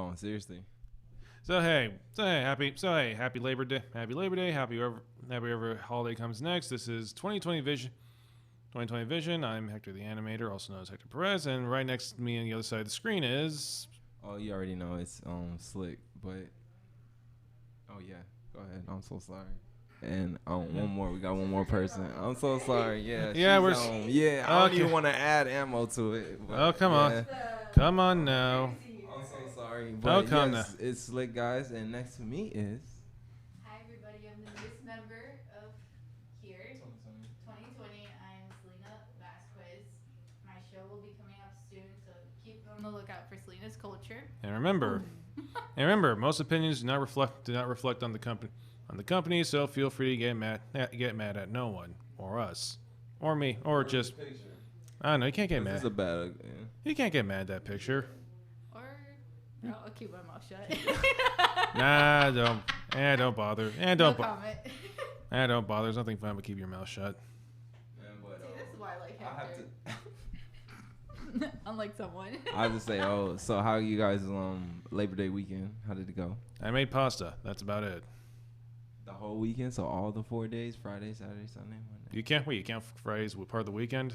No, seriously. Happy Labor Day, happy whatever holiday comes next. This is 2020 Vision. 2020 Vision. I'm Hector the Animator, also known as Hector Perez, and right next to me on the other side of the screen is. Oh, you already know it's Slick, but oh yeah, go ahead. I'm so sorry. And one more. We got one more person. I'm so sorry. Yeah. Yeah, we're. Yeah, I don't even want to add ammo to it. But, oh, come on. Come on now. I'm so sorry. But come yes, it's Slick, guys, and next to me is. Hi, everybody. I'm the newest member of here, 2020. I'm Selena Vasquez. My show will be coming up soon, so keep on the lookout for Selena's Culture. And remember, most opinions do not reflect on the company. So feel free to get mad at no one, or us, or me, or just. I don't know. You can't get mad. This is a bad. Yeah. You can't get mad at that picture. Or I'll keep my mouth shut. Nah, don't. Don't bother. Don't comment. Don't bother. There's nothing fun but keep your mouth shut. Man, but, See, this is why I like Hector. I have to. Unlike someone. I have to say, so how you guys Labor Day weekend? How did it go? I made pasta. That's about it. The whole weekend, so all the 4 days, Friday, Saturday, Sunday, Monday. You count Fridays with part of the weekend?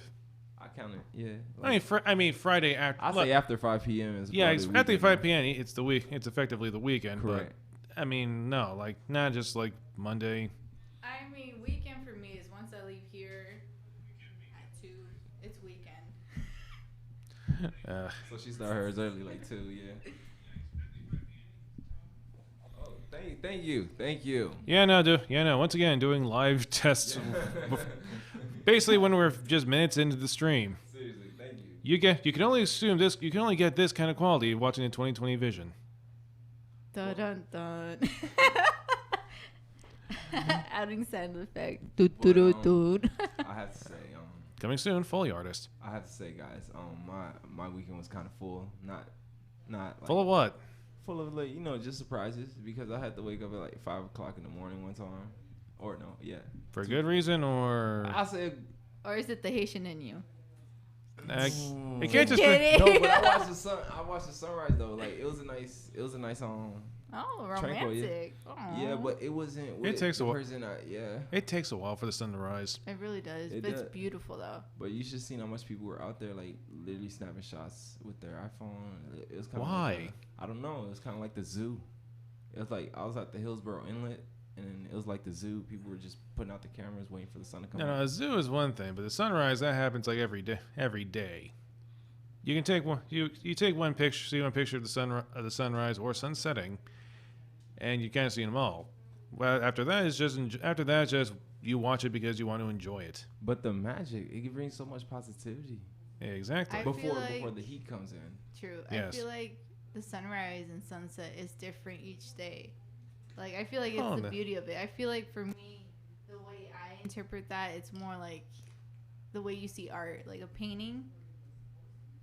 I counted, yeah. I mean Friday after. I say after 5 p.m. is. Yeah, after 5 p.m. It's the week. It's effectively the weekend. Correct. But I mean, no, not just like Monday. I mean, weekend for me is once I leave here at 2. It's weekend. So she started hers early, like 2, yeah. Oh, thank you. Yeah, no. Once again, doing live tests. Basically, when we're just minutes into the stream. Seriously, thank you. You can only assume this. You can only get this kind of quality watching the 2020 Vision. Dun dun dun. Adding sound effect. I have to say, coming soon, Foley artist. I have to say, guys, my weekend was kind of full. Not like, full of what? Full of just surprises, because I had to wake up at like 5 o'clock in the morning one time. Or no, yeah. For a good reason, or I said. Or is it the Haitian in you? It can't just be. No, but I watched the sunrise though. Like it was a nice Oh, romantic. Yeah, but it wasn't. It takes a while. Yeah. It takes a while for the sun to rise. It really does. It's beautiful though. But you should see how much people were out there, like literally snapping shots with their iPhone. It was kind of. Why? Like I don't know. It was kind of like the zoo. It was like I was at the Hillsborough Inlet, and it was like the zoo. People were just putting out the cameras, waiting for the sun to come. No, a zoo is one thing, but the sunrise, that happens like every day. You can take one. You take one picture, see one picture of the sunrise or sun setting, and you can't see them all. Well, after that, it's just you watch it because you want to enjoy it. But the magic, it brings so much positivity. Yeah, exactly. Before the heat comes in. True. Yes. I feel like the sunrise and sunset is different each day. Like I feel like it's the beauty of it. I feel like for me, the way I interpret that, it's more like the way you see art, like a painting.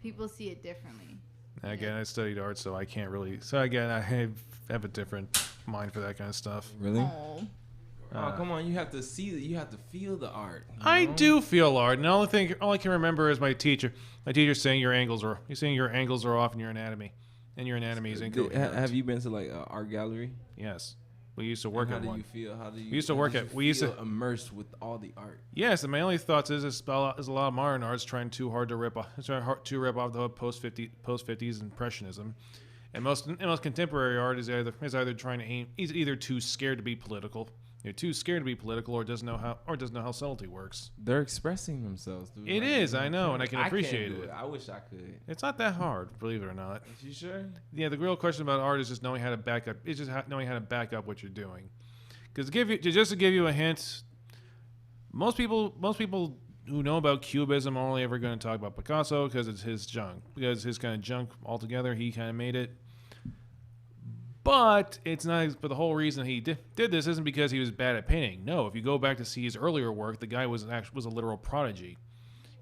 People see it differently. Again, I studied art, so I can't really. So again, I have a different mind for that kind of stuff. Really? Oh, come on! You have to see it. You have to feel the art. I do feel art, and all I can remember is my teacher. My teacher saying your angles are off in your anatomy, and your anatomy is incoherent. Have you been to like an art gallery? Yes. We used to work at one. How do you feel? We used to work at. We used to immersed with all the art. Yes, and my only thoughts is a lot of modern arts trying too hard to rip off the post 50s impressionism, and most contemporary art is either trying to aim. Is either too scared to be political. You're too scared to be political, or doesn't know how subtlety works. They're expressing themselves. Dude. It is, I know, and I can appreciate it. I wish I could. It's not that hard, believe it or not. You sure? Yeah, the real question about art is just knowing how to back up. It's just knowing how to back up what you're doing. Because to give you a hint, most people who know about Cubism are only ever going to talk about Picasso because it's his junk. Because his kind of junk altogether, he kind of made it. But it's not. But the whole reason he did this isn't because he was bad at painting. No, if you go back to see his earlier work, the guy was a literal prodigy.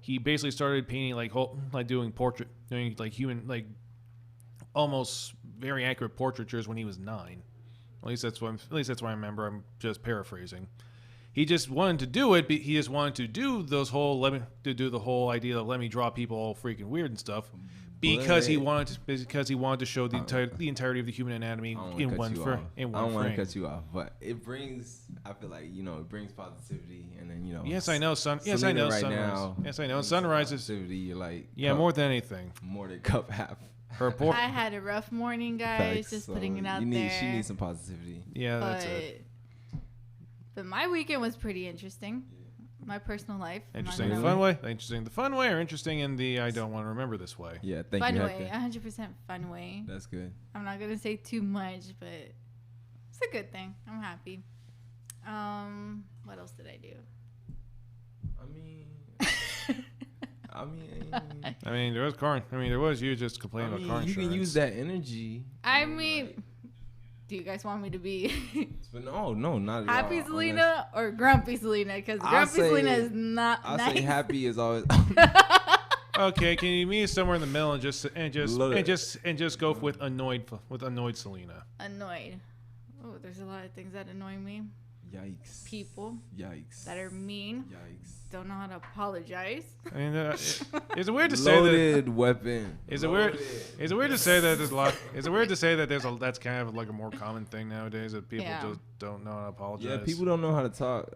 He basically started painting doing almost very accurate portraitures when he was 9. At least that's what I remember. I'm just paraphrasing. He just wanted to do it. But he just wanted to do the whole idea of let me draw people all freaking weird and stuff. because he wanted to show the entirety of the human anatomy in one frame. I don't want to cut you off, but it brings. I feel like it brings positivity, and then Yes, I know, son. Yes, I know, right sunrise. Now. Yes, I know. Sunrise is positivity. You're like more than anything. More than cup half. I had a rough morning, guys. Facts, just putting it out there. She needs some positivity. Yeah, that's it. But my weekend was pretty interesting. My personal life. Interesting in the fun way? Interesting in the fun way, or interesting in the I don't want to remember this way? Yeah, thank you. Fun way, 100% fun way. That's good. I'm not going to say too much, but it's a good thing. I'm happy. What else did I do? I mean, there was car. there was you just complaining about car insurance. You can use that energy. Do you guys want me to be no, not at happy all, Selena or grumpy Selena? Because grumpy Selena is not nice. I say happy is always. Okay, can you meet somewhere in the middle and just go with annoyed Selena? Annoyed. Oh, there's a lot of things that annoy me. Yikes. People. Yikes. That are mean. Yikes. Don't know how to apologize. Is it weird to say that? Loaded weapon. Is it weird to say that there's a lot? Is it weird to say that that's kind of like a more common thing nowadays that people just don't know how to apologize? Yeah, people don't know how to talk.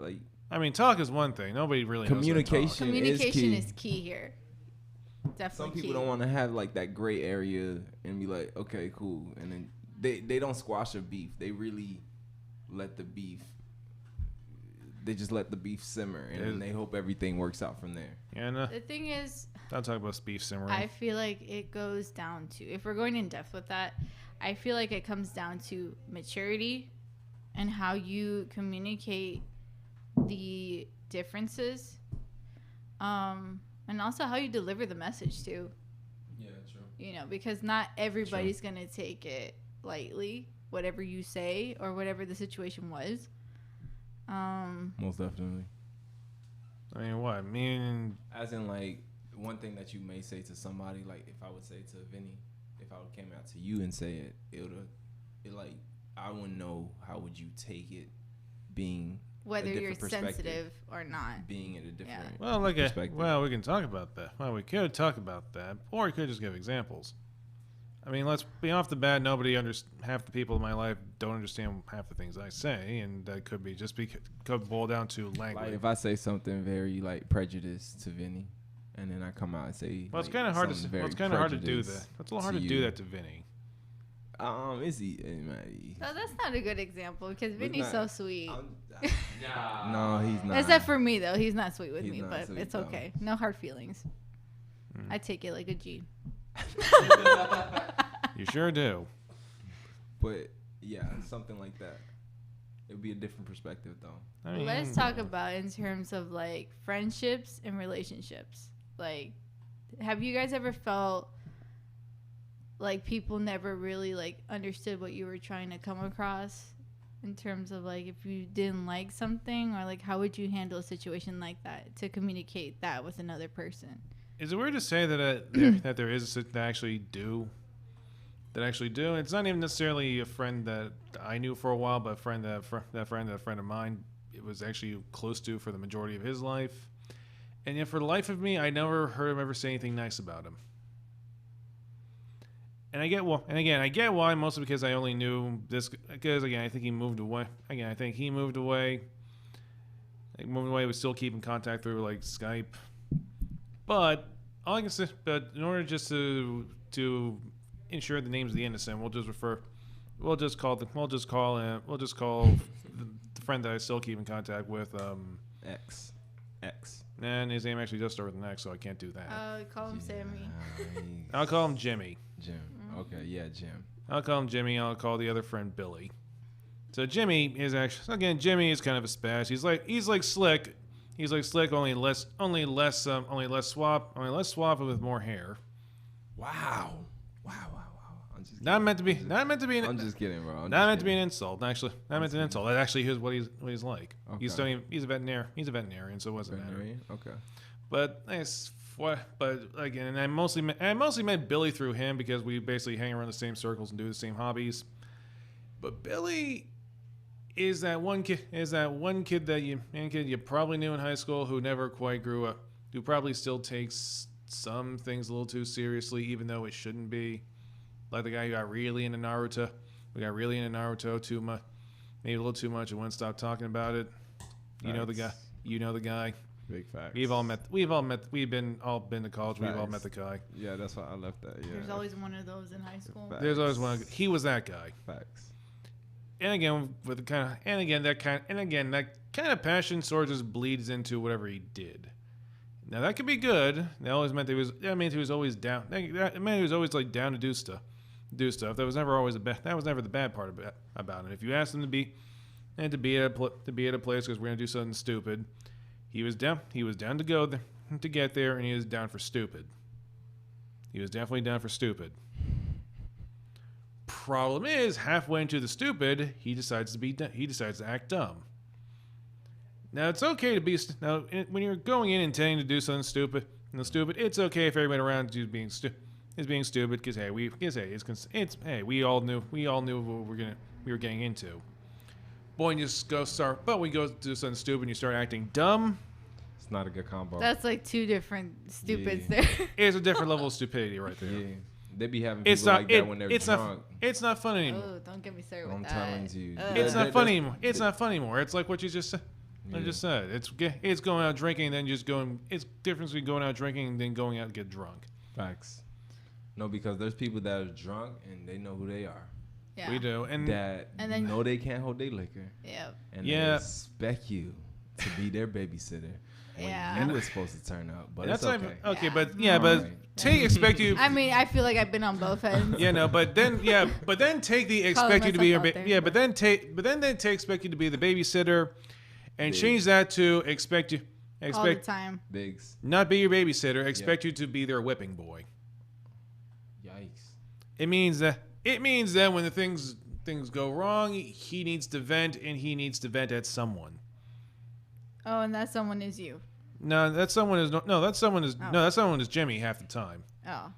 Talk is one thing. Nobody really knows how to talk. Communication is key here. Definitely. Some people don't want to have that gray area and be like, okay, cool, and then they don't squash a beef. They really let the beef. They just let the beef simmer, and they hope everything works out from there. Yeah, the thing is, don't talk about beef simmering. I feel like it goes down to, if we're going in depth with that, I feel like it comes down to maturity and how you communicate the differences, and also how you deliver the message too. Yeah, true. Because not everybody's gonna take it lightly, whatever you say or whatever the situation was. Most definitely. What? As in, one thing that you may say to somebody, if I would say to Vinny, if I came out to you and say it I wouldn't know how would you take it, being whether you're sensitive or not, being in a different perspective. Well, we can talk about that. Well, we could talk about that, or we could just give examples. Let's be off the bat. Half the people in my life don't understand half the things I say, and that could boil down to language. If I say something very prejudiced to Vinny, and then I come out and say, it's kind of hard to do that. It's a little hard to do that to Vinny. Is he? No, that's not a good example because Vinny's so sweet. No, he's not. Except for me though, he's not sweet with me, but it's okay. No hard feelings. I take it like a G. You sure do. But yeah, something like that. It would be a different perspective though. Let's talk about in terms of friendships and relationships. Have you guys ever felt like people never really understood what you were trying to come across in terms of if you didn't like something, or how would you handle a situation like that to communicate that with another person? Is it weird to say that that there is that actually do? It's not even necessarily a friend that I knew for a while, but a friend of mine, it was actually close to for the majority of his life. And yet, for the life of me, I never heard him ever say anything nice about him. And I get why, mostly because I only knew this. Because again, I think he moved away. He moved away. We still keep in contact through Skype. But all I can say, in order just to ensure the names of the innocent, we'll just call the friend that I still keep in contact with X. And his name actually does start with an X, so I can't do that. Call him Sammy. I'll call him Jimmy. Jim. Okay, yeah, Jim. I'll call him Jimmy. I'll call the other friend Billy. So Jimmy is Jimmy is kind of a spaz. He's like Slick. He's like Slick, only less swap with more hair. Wow. I'm just kidding, bro. Not meant to be an insult. Actually, not meant to be an insult. That actually is what he's like. Okay. He's a veterinarian, so it wasn't matter. Okay. But again, I mostly met Billy through him because we basically hang around the same circles and do the same hobbies. But Billy is that one kid that you probably knew in high school who never quite grew up, who probably still takes some things a little too seriously, even though it shouldn't be. Like the guy who got really into Naruto. We got really into Naruto too much, maybe a little too much, and wouldn't stop talking about it. You know the guy. You know the guy. Big facts. We've all been to college. We've all met the guy. Yeah, that's why I left that. Yeah. There's always one of those in high school. Facts. There's always one. He was that guy. Facts. And again, with the kind of, that kind of passion sort of just bleeds into whatever he did. Now that could be good. That always meant he was always down. It meant he was always like down to do stuff. That was never always that was never the bad part about it. If you asked him to be at a place because we're gonna do something stupid, he was down to go there, to get there, and he was down for stupid. He was definitely down for stupid. Problem is, halfway into the stupid, he decides to act dumb. Now it's okay to be when you're going in intending to do something stupid. It's okay if everybody around you is being stupid because we all knew what we were getting into. But when you go do something stupid and you start acting dumb, it's not a good combo. That's like two different stupids there. It's a different level of stupidity right there. Yeah. They be having people like that when they're drunk. It's not fun anymore. Oh, don't get me started with I'm that. telling you. It's not funny anymore. It's not funny anymore. It's like what you just said. Yeah. I just said it's going out drinking and then just going. It's difference between going out drinking and then going out and get drunk. Facts. No, because there's people that are drunk and they know who they are. Yeah. We do, and then know they can't hold their liquor. Yeah. And they expect you to be their babysitter. Yeah. You were supposed to turn up, but that's it's okay. Expect you. I mean, I feel like I've been on both ends. But then take the expect you to be your but then expect you to be the babysitter, and change that to expect all the time. Biggs. Not be your babysitter. Expect you to be their whipping boy. Yikes. It means that when the things go wrong, he needs to vent, and he needs to vent at someone. Oh, and that someone is you. That someone is Jimmy half the time. Oh.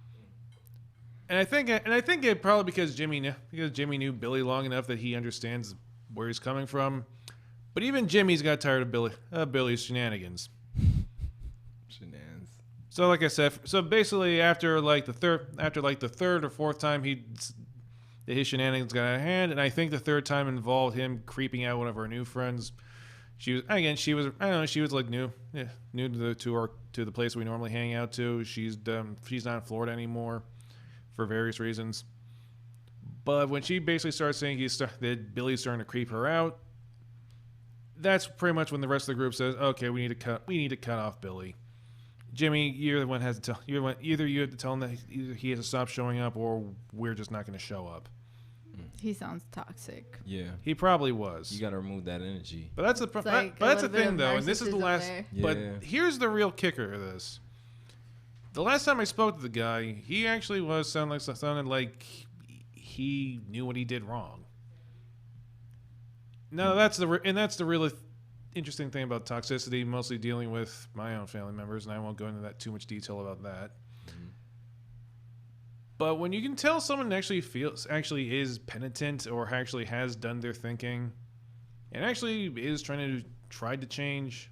And I think it probably because Jimmy knew Billy long enough that he understands where he's coming from. But even Jimmy's got tired of Billy's shenanigans. So like I said, basically after the third or fourth time his shenanigans got out of hand, and I think the third time involved him creeping out one of our new friends. She was like new to the place we normally hang out to. She's not in Florida anymore for various reasons. But when she basically started saying that Billy's starting to creep her out, that's pretty much when the rest of the group says, "Okay, we need to cut off Billy." Jimmy, you're the one who has to tell. Either you have to tell him that he has to stop showing up, or we're just not going to show up. He sounds toxic. Yeah, he probably was. You got to remove that energy. But that's the thing, though, and this is the last. Yeah. But here's the real kicker of this. The last time I spoke to the guy, he actually sounded like he knew what he did wrong. No, that's the really interesting thing about toxicity, mostly dealing with my own family members, and I won't go into that too much detail about that. Mm-hmm. But when you can tell someone actually is penitent or actually has done their thinking and actually is tried to change,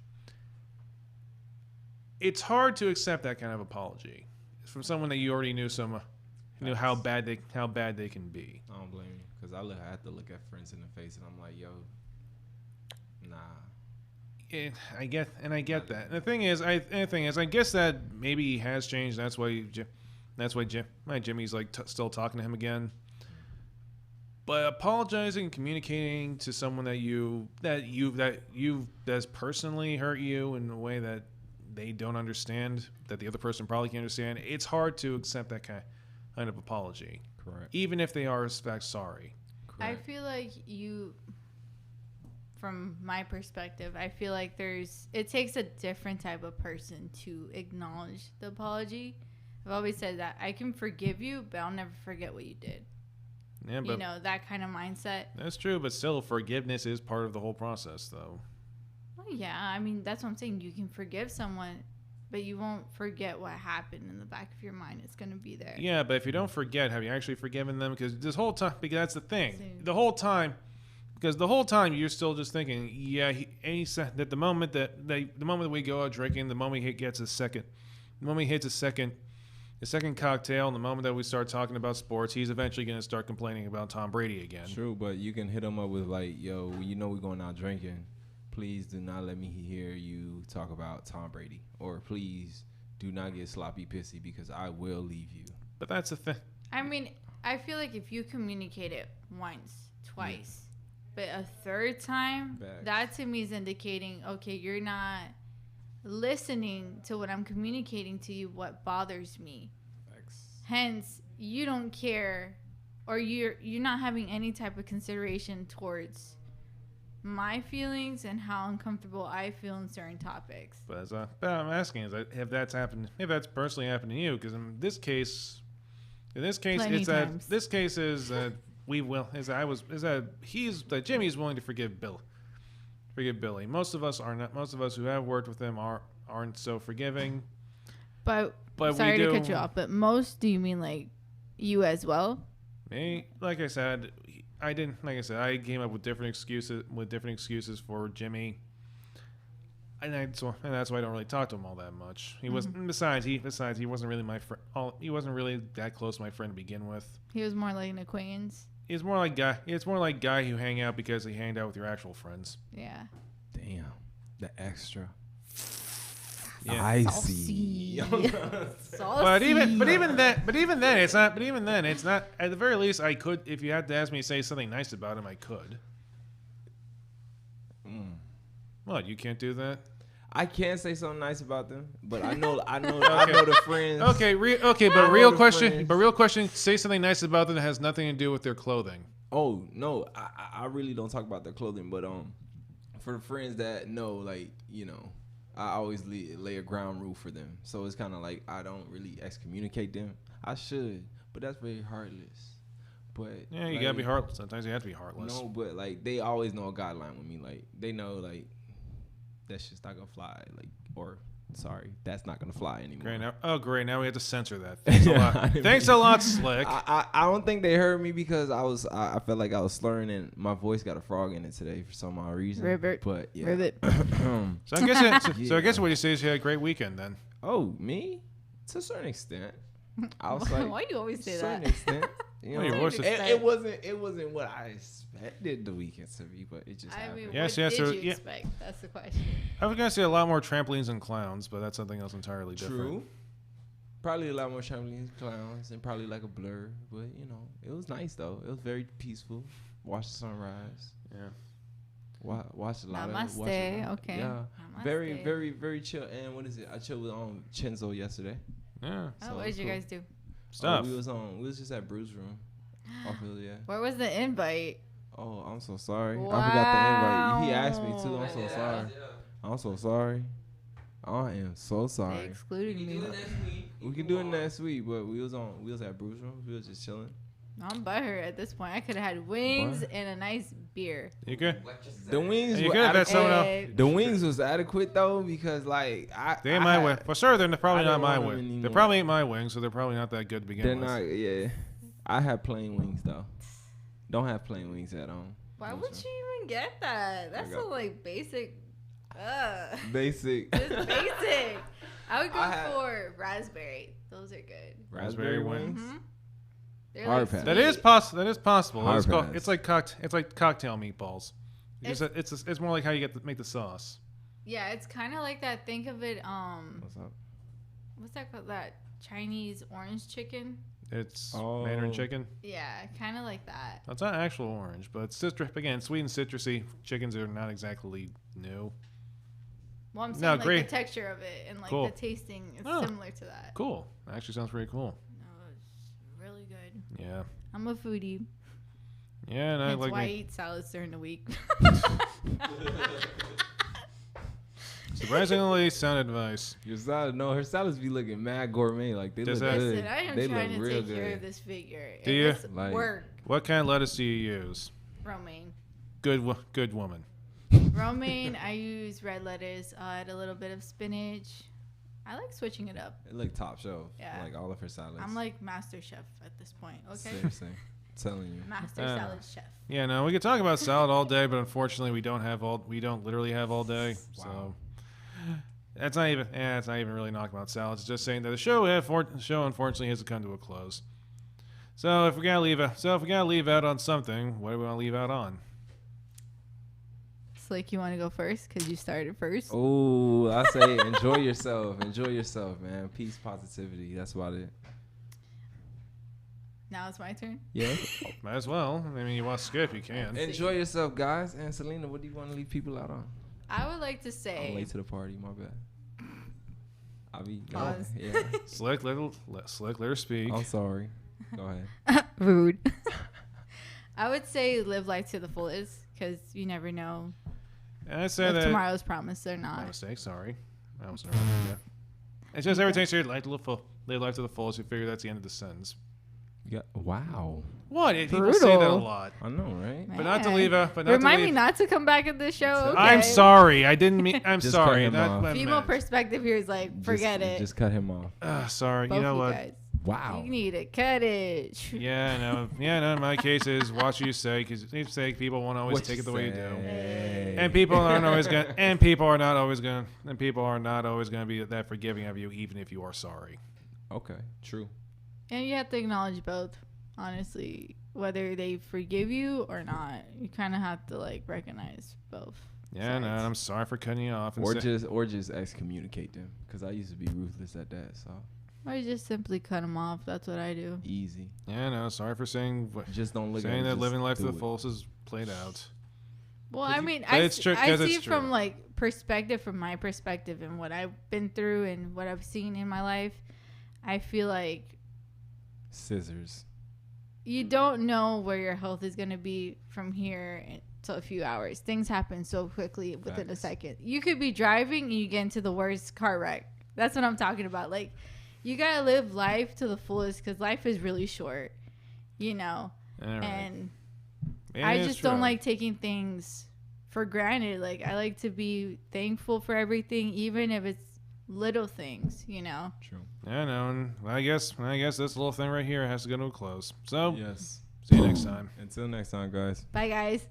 it's hard to accept that kind of apology from someone that you already knew how bad they can be. I don't blame you, because I have to look at friends in the face and I'm like, yo, nah. I get that. And the thing is, I guess that maybe he has changed. That's why Jimmy's like still talking to him again. But apologizing, communicating to someone that's personally hurt you in a way that they don't understand, that the other person probably can't understand, it's hard to accept that kind of apology. Correct. Even if they are in fact sorry. Correct. I feel like from my perspective, I feel like it takes a different type of person to acknowledge the apology. I've always said that I can forgive you, but I'll never forget what you did. Yeah, but that kind of mindset. That's true, but still, forgiveness is part of the whole process, though. Well, yeah, I mean, that's what I'm saying. You can forgive someone, but you won't forget what happened in the back of your mind. It's going to be there. Yeah, but if you don't forget, have you actually forgiven them? Because that's the thing. The whole time you're still just thinking, yeah, that the moment that we go out drinking, the moment he gets a second the moment he hits his second cocktail, and the moment that we start talking about sports, he's eventually going to start complaining about Tom Brady again. True, but you can hit him up with like, yo, you know we're going out drinking. Please do not let me hear you talk about Tom Brady. Or please do not get sloppy pissy because I will leave you. But that's the thing. I mean, I feel like if you communicate it once, twice, but a third time, that to me is indicating, okay, you're not listening to what I'm communicating to you, what bothers me. Hence, you don't care, or you're not having any type of consideration towards my feelings and how uncomfortable I feel in certain topics. But I'm asking is if that's personally happened to you, because in this case, Jimmy's willing to forgive Billy. Most of us are not. Most of us who have worked with him aren't so forgiving. But sorry to cut you off. But most, do you mean like you as well? Me, like I said, I didn't. Like I said, I came up with different excuses for Jimmy, and that's why I don't really talk to him all that much. He wasn't. Besides, he wasn't really my friend. He wasn't really that close to my friend to begin with. He was more like an acquaintance. It's more like guy who hang out because he hanged out with your actual friends. Yeah. Damn, the extra. Yeah. I see. But even then, it's not. At the very least, I could. If you had to ask me to say something nice about him, I could. What? You can't do that? I can't say something nice about them, but I know the friends. Okay, but real question. Say something nice about them that has nothing to do with their clothing. Oh no, I really don't talk about their clothing, but for the friends that know, like, you know, I always lay a ground rule for them. So it's kind of like I don't really excommunicate them. I should, but that's very heartless. But yeah, you gotta be heartless. Sometimes you have to be heartless. No, but like they always know a guideline with me. Like they know like that's just not gonna fly. Like sorry, that's not gonna fly anymore. Great. Now we have to censor that. Thanks a lot. Thanks a lot, Slick. I don't think they heard me because I felt like I was slurring and my voice got a frog in it today for some odd reason. Ribbit. But yeah. Ribbit. So I guess what you say is you had a great weekend then. Oh, me? To a certain extent. I was like, why do you always say that? certain extent. You know, your voice is- it wasn't what I expected the weekend to be, but it just happened. What did you expect? That's the question. I was gonna say a lot more trampolines and clowns, but that's something else entirely different. True. Probably a lot more trampolines, clowns, and probably like a blur. But you know, it was nice though. It was very peaceful. Watch the sunrise. Yeah. Watch a lot Namaste. of Okay. Yeah. Namaste. Very, very, very chill. And what is it? I chilled with Chenzo yesterday. Yeah. Oh, what did you guys do? Stuff. We was just at Brew's room. Where was the invite? Oh, I'm so sorry. Wow. I forgot the invite. He asked me too. I'm so sorry. I'm so sorry. I am so sorry. They excluded me. We can do it next week, but we was at Brew's room. We was just chilling. I'm butthurt at this point. I could have had wings and a nice beer. You good? The wings You were could have had someone else. The wings was adequate though because like They ain't my wing. For sure, they're probably I not don't my want them wing. They anymore. probably ain't my wings, so they're probably not that good to begin they're with. not. Yeah, I had plain wings though. Don't have plain wings at home. Why would you even get that? That's so like basic. Basic. Just basic. I would go for raspberry. Those are good. Raspberry wings. Mm-hmm. They're Hard like pass. That is possible. That is possible. Hard pass. It's like cocktail meatballs. It's more like how you make the sauce. Yeah, it's kind of like that. Think of it. What's up? What's that called? That Chinese orange chicken. It's Mandarin chicken. Yeah, kind of like that. It's not actual orange, but it's again, sweet and citrusy. Chickens are not exactly new. Well, I'm saying No, like great. the texture of it and like Cool. the tasting is similar to that. Cool. That actually sounds pretty cool. No, it's really good. Yeah. I'm a foodie. Yeah, and I That's like. why I eat salads during the week. Surprisingly sound advice. Your salad, no, her salads be looking mad gourmet. Like they look good. Listen, I am they trying look to real take care good. of this figure. Do you? It's Like- work. What kind of lettuce do you use? Romaine. Good woman. Romaine, I use red lettuce. I add a little bit of spinach. I like switching it up. It look top shelf. Yeah. Like all of her salads. I'm like master chef at this point. Okay. Seriously, telling you. Master salad chef. Yeah, no, we could talk about salad all day, but unfortunately, we don't literally have all day. So, That's not even. Yeah, it's not even really talking about salads. It's just saying that the show unfortunately has to come to a close. So if we gotta leave out on something, what do we want to leave out on? Slick, you want to go first because you started first. Oh, I say enjoy yourself. Enjoy yourself, man. Peace, positivity. That's about it. Now it's my turn. Yeah. Might as well. I mean, you want to skip, you can. Enjoy yourself, guys. And Selena, what do you want to leave people out on? I would like to say. I'm late to the party. My bad. I'll be Pause. yeah. Slick, let her speak. I'm sorry. Go ahead. Rude. I would say live life to the fullest because you never know And I say if that tomorrow's promised or my not. mistake. Sorry, I almost never did that. It's just every time you say live life to the fullest, you figure that's the end of the sentence. Yeah. Wow. What? People say that a lot. I know, right? But not to leave out. But not Remind to me leave. not to come back at this show. Okay. I'm sorry. I didn't mean. I'm Just sorry. cut him That's off. what I Female meant. perspective here is like, forget it. Just cut him off. Sorry. Both you know what? guys. Wow. You need to cut it. Yeah, no. Yeah, no. In my case is watch what you say because people won't always take it the way you do. And people aren't always gonna. And people are not always gonna. And people are not always gonna be that forgiving of you, even if you are sorry. Okay. True. And you have to acknowledge both, honestly. Whether they forgive you or not, you kind of have to like recognize both. Yeah, no. And I'm sorry for cutting you off. And Or just excommunicate them, because I used to be ruthless at that. So Or just simply cut them off. That's what I do. easy. Yeah, no. Sorry for saying. Just don't look at Saying it, that just living life to do the it. fullest is played out. Well, I mean, but I it's true, 'cause see it's it from true. like perspective, from my perspective and what I've been through and what I've seen in my life. I feel like Scissors. you don't know where your health is going to be from here to a few hours. Things happen so quickly within a Facts. second. You could be driving and you get into the worst car wreck. That's what I'm talking about. Like, you got to live life to the fullest because life is really short, you know? All right. And It I is just don't true. like taking things for granted. Like, I like to be thankful for everything, even if it's little things, you know? True. I know, and I guess this little thing right here has to go to a close. So, Yes. see you next time. Until next time, guys. Bye, guys.